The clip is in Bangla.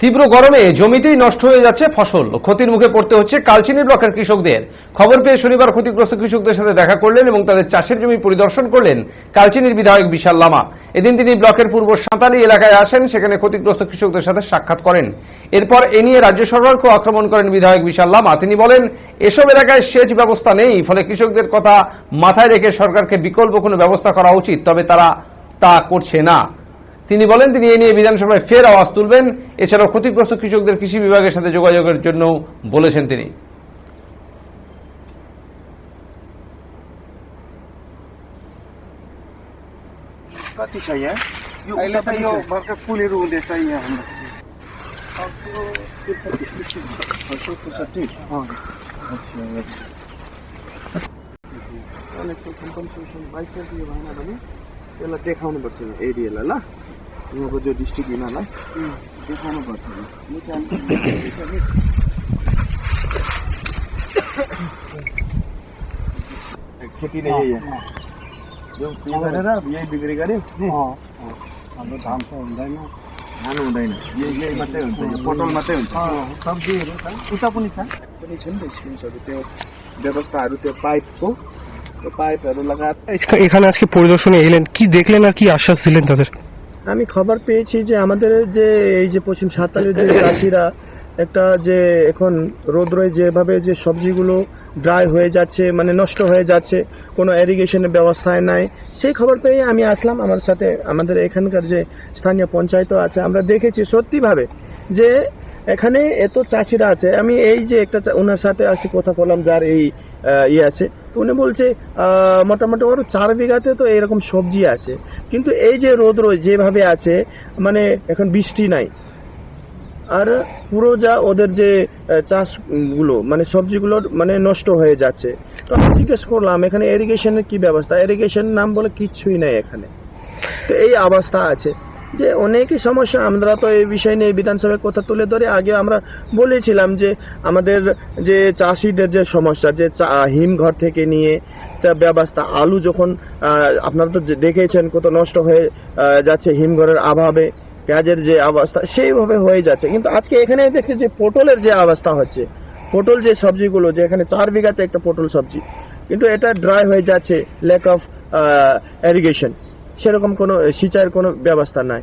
তীব্র গরমে জমিতেই নষ্ট হয়ে যাচ্ছে ফসল, ক্ষতির মুখে পড়তে হচ্ছে কালচিনি ব্লকের কৃষকদের। খবর পেয়ে শনিবার ক্ষতিগ্রস্ত কৃষকদের সাথে দেখা করলেন এবং তাদের চাষের জমি পরিদর্শন করলেন কালচিনির বিধায়ক বিশাল লামা। এদিন তিনি ব্লকের পূর্ব সাঁতালি এলাকায় আসেন, সেখানে ক্ষতিগ্রস্ত কৃষকদের সাথে সাক্ষাৎ করেন। এরপর এ নিয়ে রাজ্য সরকারকে আক্রমণ করেন বিধায়ক বিশাল লামা। তিনি বলেন, এসব এলাকায় সেচ ব্যবস্থা নেই, ফলে কৃষকদের কথা মাথায় রেখে সরকারকে বিকল্প কোনো ব্যবস্থা করা উচিত, তবে তারা তা করছে না। তিনি বলেন, তিনি এ নিয়ে বিধানসভায় ফের আওয়াজ তুলবেন। এছাড়াও ক্ষতিগ্রস্ত কৃষকদের কৃষি বিভাগের সাথে যোগাযোগের জন্য বলেছেন তিনি। कति छ यहाँ अहिले त यो भर्खर फुलहरू हुँदैछ यहाँ हाम्रो 63 कम्पनसेसन बाइकको यो भएन भने यसलाई देखाउनुपर्छ एरियालाई, ल यहाँको जो डिस्ट्रिक्ट हुनालाई देखाउनुपर्छ। खेती नै यही हो, यो गरेर यही बिक्री गऱ्यो। हाम्रो धान त हुँदैन, धान हुँदैन, यही मात्रै हुन्छ, यो पटल मात्रै हुन्छ। सब्जीहरू छ, उता पनि छ नि त स्किम्सहरू, त्यो व्यवस्थाहरू, त्यो पाइपको पाइपहरू लगाएर। এখানে আজকে পরিদর্শনে এলেন, কি দেখলেন আর কি আশ্বাস দিলেন তাদের? আমি খবর পেয়েছি যে আমাদের যে এই যে পশ্চিম সাঁওতালের যে চাষিরা একটা যে এখন রৌদ্রে যেভাবে যে সবজিগুলো ড্রাই হয়ে যাচ্ছে, মানে নষ্ট হয়ে যাচ্ছে, কোনো ইরিগেশনের ব্যবস্থায় নাই, সেই খবর পেয়ে আমি আসলাম। আমার সাথে আমাদের এখানকার যে স্থানীয় পঞ্চায়েত আছে, আমরা দেখেছি সত্যিভাবে যে এখানে এত চাষিরা আছে। আমি এই যে একটা ওনার সাথে আজকে কথা বললাম, যার এই ইয়ে আছে, তো উনি বলছে মোটামুটি ওর 4 বিঘাতে তো এরকম সবজি আছে, কিন্তু এই যে রোদ যেভাবে আছে, মানে এখন বৃষ্টি নাই, আর পুরো যা ওদের যে চাষগুলো মানে সবজিগুলোর মানে নষ্ট হয়ে যাচ্ছে। তো আমি জিজ্ঞেস করলাম এখানে ইরিগেশনের কি ব্যবস্থা, ইরিগেশন নাম বলে কিচ্ছুই নেই এখানে। তো এই অবস্থা আছে যে অনেকই সমস্যা। আমরা তো এই বিষয় নিয়ে বিধানসভায় কথা তুলে ধরে আগে আমরা বলেছিলাম যে আমাদের যে চাষিদের যে সমস্যা, যে হিমঘর থেকে নিয়ে তা ব্যবস্থা, আলু যখন আপনারা তো দেখেছেন কত নষ্ট হয়ে যাচ্ছে হিমঘরের অভাবে, পেঁয়াজের যে অবস্থা সেইভাবে হয়ে যাচ্ছে। কিন্তু আজকে এখানে দেখছি যে পটলের যে অবস্থা হচ্ছে, পটল যে সবজিগুলো, যে এখানে 4 বিঘাতে একটা পটল সবজি, কিন্তু এটা ড্রাই হয়ে যাচ্ছে, ল্যাক অফ ইরিগেশন, সেরকম কোনো সিঁচাইয়ের কোনো ব্যবস্থা নাই।